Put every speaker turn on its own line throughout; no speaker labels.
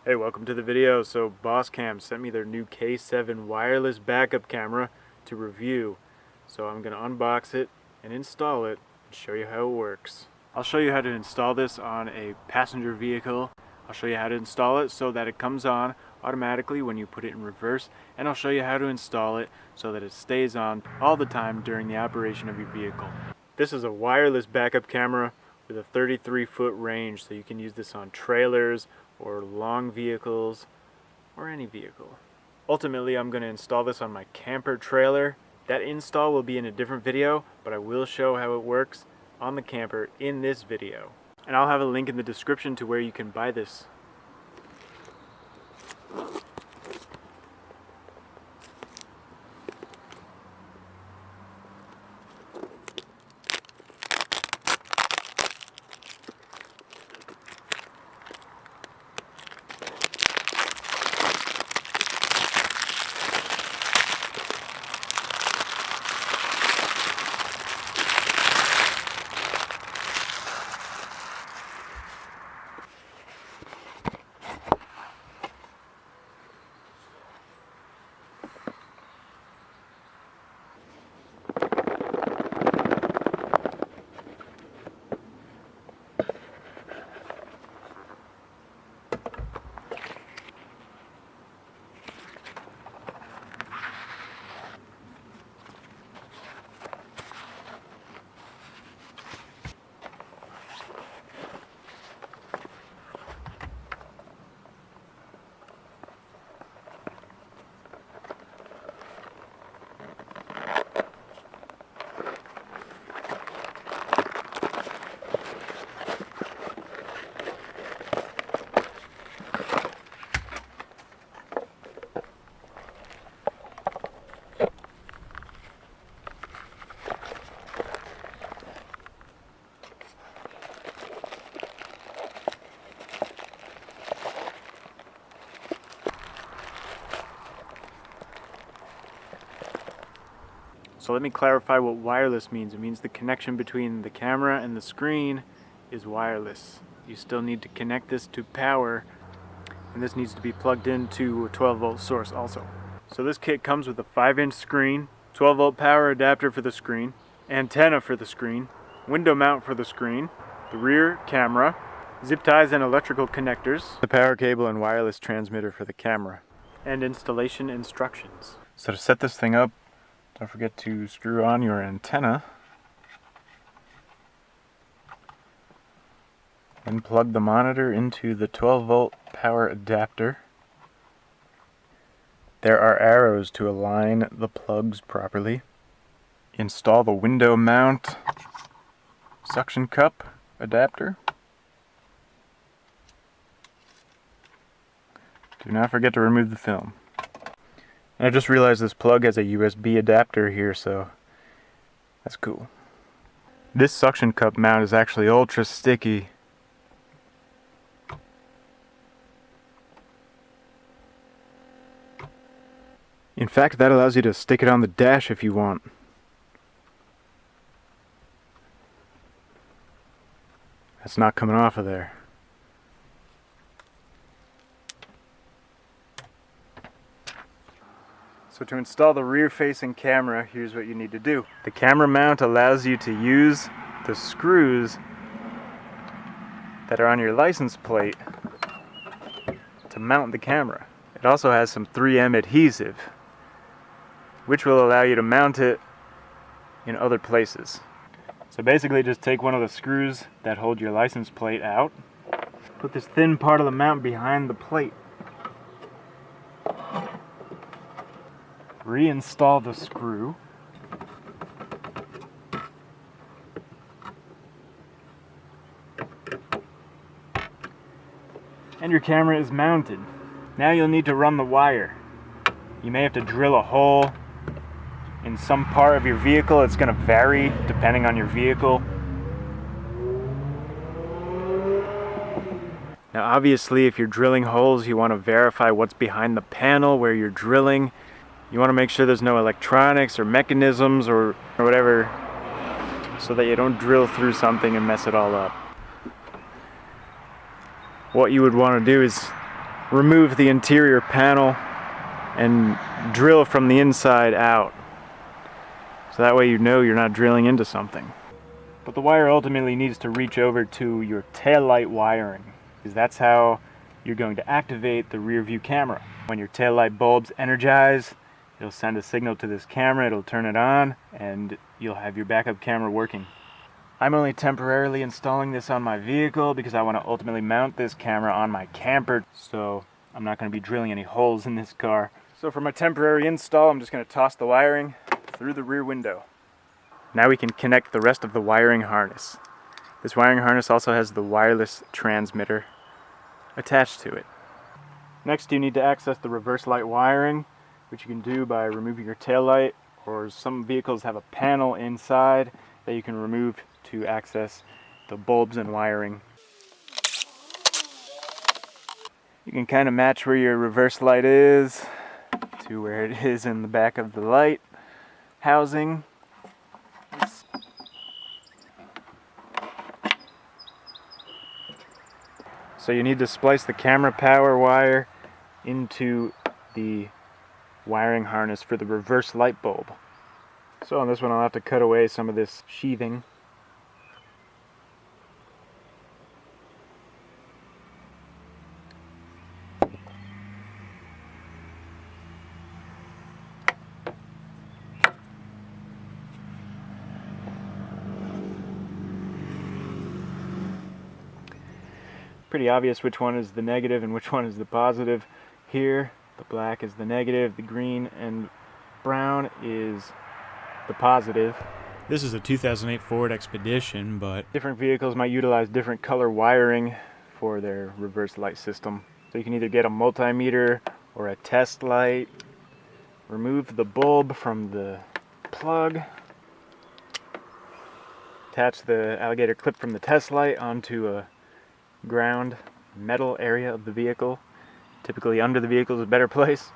Hey, welcome to the video. So Boscam sent me their new K7 wireless backup camera to review. So I'm going to unbox it and install it and show you how it works. I'll show you how to install this on a passenger vehicle. I'll show you how to install it so that it comes on automatically when you put it in reverse, and I'll show you how to install it so that it stays on all the time during the operation of your vehicle. This is a wireless backup camera with a 33-foot range, so you can use this on trailers or long vehicles or any vehicle. Ultimately, I'm going to install this on my camper trailer. That install will be in a different video, but I will show how it works on the camper in this video. And I'll have a link in the description to where you can buy this. So let me clarify what wireless means. It means the connection between the camera and the screen is wireless. You still need to connect this to power, and this needs to be plugged into a 12-volt source also. So this kit comes with a 5-inch screen, 12-volt power adapter for the screen, antenna for the screen, window mount for the screen, the rear camera, zip ties and electrical connectors, the power cable and wireless transmitter for the camera, and installation instructions. So to set this thing up, don't forget to screw on your antenna and plug the monitor into the 12-volt power adapter. There are arrows to align the plugs properly. Install the window mount suction cup adapter. Do not forget to remove the film. And I just realized this plug has a USB adapter here, so that's cool. This suction cup mount is actually ultra sticky. In fact, that allows you to stick it on the dash if you want. That's not coming off of there. So to install the rear-facing camera, here's what you need to do. The camera mount allows you to use the screws that are on your license plate to mount the camera. It also has some 3M adhesive, which will allow you to mount it in other places. So basically just take one of the screws that hold your license plate out, put this thin part of the mount behind the plate, reinstall the screw, and your camera is mounted. Now you'll need to run the wire. You may have to drill a hole in some part of your vehicle. It's going to vary depending on your vehicle. Now obviously if you're drilling holes, you want to verify what's behind the panel where you're drilling. You want to make sure there's no electronics or mechanisms or whatever, so that you don't drill through something and mess it all up. What you would want to do is remove the interior panel and drill from the inside out. So that way you know you're not drilling into something. But the wire ultimately needs to reach over to your taillight wiring, because that's how you're going to activate the rear view camera. When your taillight bulbs energize, it'll send a signal to this camera, it'll turn it on, and you'll have your backup camera working. I'm only temporarily installing this on my vehicle because I want to ultimately mount this camera on my camper, so I'm not going to be drilling any holes in this car. So for my temporary install, I'm just going to toss the wiring through the rear window. Now we can connect the rest of the wiring harness. This wiring harness also has the wireless transmitter attached to it. Next, you need to access the reverse light wiring, which you can do by removing your tail light, or some vehicles have a panel inside that you can remove to access the bulbs and wiring. You can kind of match where your reverse light is to where it is in the back of the light housing. So you need to splice the camera power wire into the wiring harness for the reverse light bulb. So on this one I'll have to cut away some of this sheathing. Pretty obvious which one is the negative and which one is the positive. Here, the black is the negative, the green and brown is the positive. This is a 2008 Ford Expedition, but different vehicles might utilize different color wiring for their reverse light system. So you can either get a multimeter or a test light. Remove the bulb from the plug. Attach the alligator clip from the test light onto a ground metal area of the vehicle. Typically under the vehicle is a better place.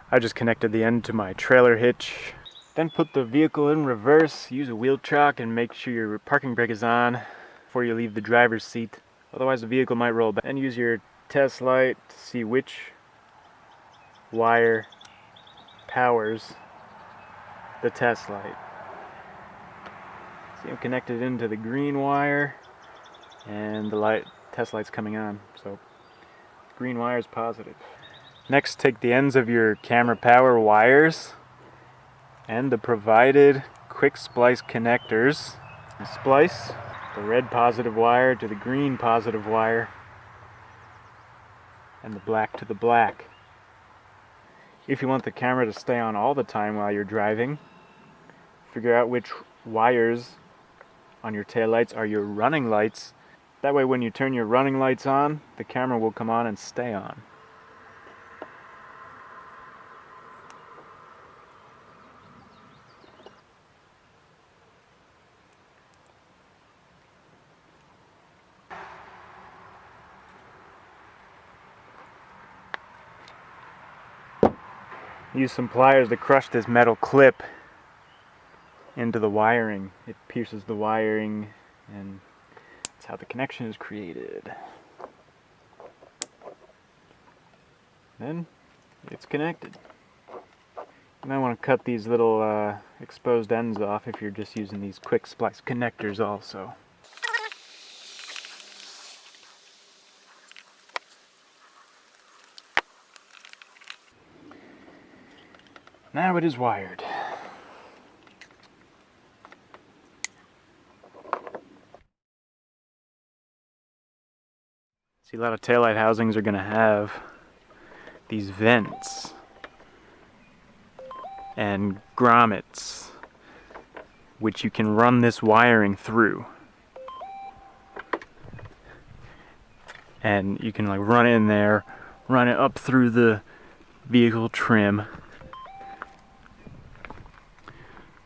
I just connected the end to my trailer hitch. Then put the vehicle in reverse, use a wheel chock and make sure your parking brake is on before you leave the driver's seat. Otherwise the vehicle might roll back. Then use your test light to see which wire powers the test light. See, I'm connected into the green wire and the test light's coming on, so green wire is positive. Next, take the ends of your camera power wires and the provided quick splice connectors and splice the red positive wire to the green positive wire and the black to the black. If you want the camera to stay on all the time while you're driving, figure out which wires on your taillights are your running lights. That way when you turn your running lights on, the camera will come on and stay on. Use some pliers to crush this metal clip into the wiring. It pierces the wiring and that's how the connection is created. Then it's connected. You might want to cut these little exposed ends off if you're just using these quick splice connectors also. Now it is wired. See, a lot of taillight housings are going to have these vents and grommets which you can run this wiring through. And you can like run in there, run it up through the vehicle trim,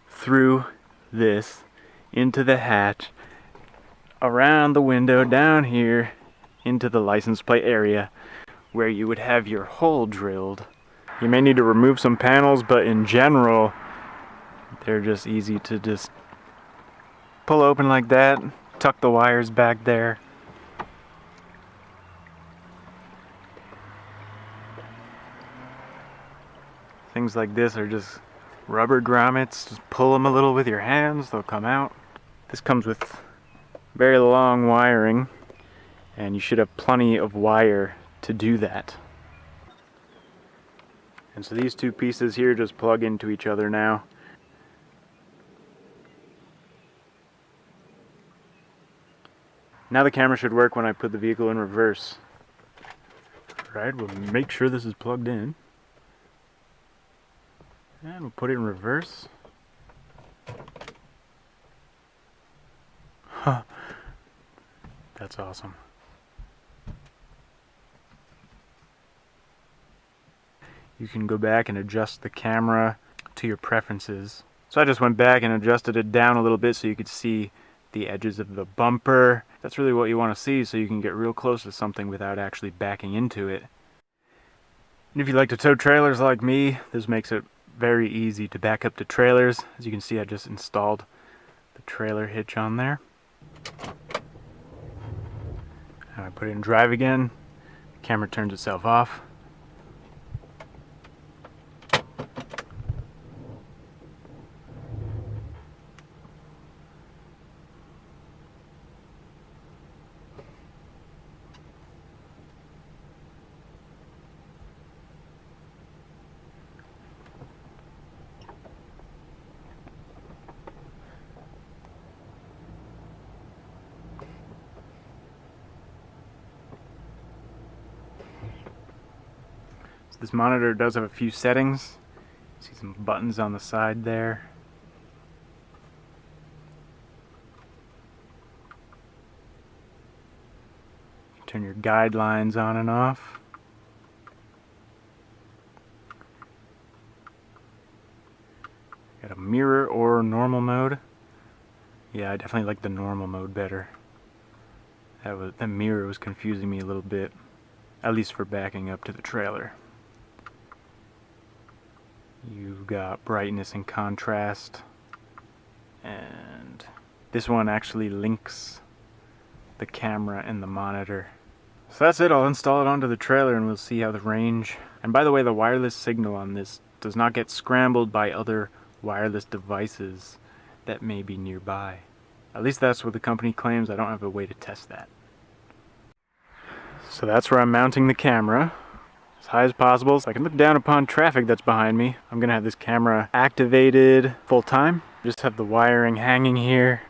through this, into the hatch, around the window, down here, into the license plate area where you would have your hole drilled. You may need to remove some panels, but in general, they're just easy to just pull open like that, tuck the wires back there. Things like this are just rubber grommets. Just pull them a little with your hands, they'll come out. This comes with very long wiring, and you should have plenty of wire to do that. And so these two pieces here just plug into each other now. Now the camera should work when I put the vehicle in reverse. Alright, we'll make sure this is plugged in. And we'll put it in reverse. Huh. That's awesome. You can go back and adjust the camera to your preferences. So I just went back and adjusted it down a little bit so you could see the edges of the bumper. That's really what you want to see, so you can get real close to something without actually backing into it. And if you like to tow trailers like me, this makes it very easy to back up to trailers. As you can see, I just installed the trailer hitch on there. And I put it in drive again. The camera turns itself off. This monitor does have a few settings. See some buttons on the side there. Turn your guidelines on and off. Got a mirror or normal mode. Yeah, I definitely like the normal mode better. The mirror was confusing me a little bit, at least for backing up to the trailer. You've got brightness and contrast, and this one actually links the camera and the monitor. So that's it. I'll install it onto the trailer and we'll see how the range. And by the way, the wireless signal on this does not get scrambled by other wireless devices that may be nearby. At least that's what the company claims. I don't have a way to test that. So that's where I'm mounting the camera, as high as possible so I can look down upon traffic that's behind me. I'm gonna have this camera activated full time. Just have the wiring hanging here.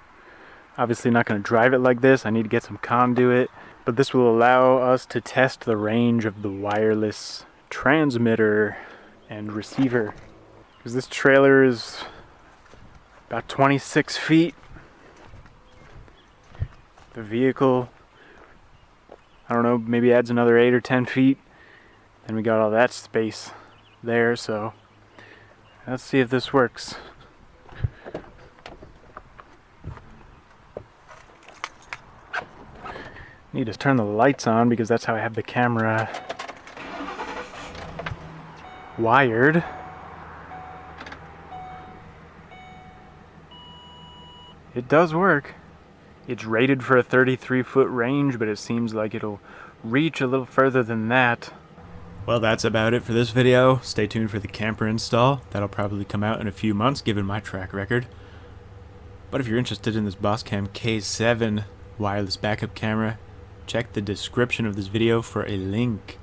Obviously not gonna drive it like this. I need to get some conduit, but this will allow us to test the range of the wireless transmitter and receiver. Because this trailer is about 26 feet. The vehicle, I don't know, maybe adds another 8 or 10 feet. Then we got all that space there, so let's see if this works. Need to turn the lights on because that's how I have the camera wired. It does work. It's rated for a 33-foot range, but it seems like it'll reach a little further than that. Well, that's about it for this video. Stay tuned for the camper install. That'll probably come out in a few months, given my track record. But if you're interested in this Boscam K7 wireless backup camera, check the description of this video for a link.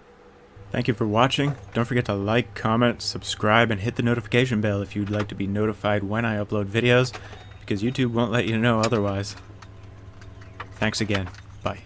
Thank you for watching. Don't forget to like, comment, subscribe, and hit the notification bell if you'd like to be notified when I upload videos, because YouTube won't let you know otherwise. Thanks again. Bye.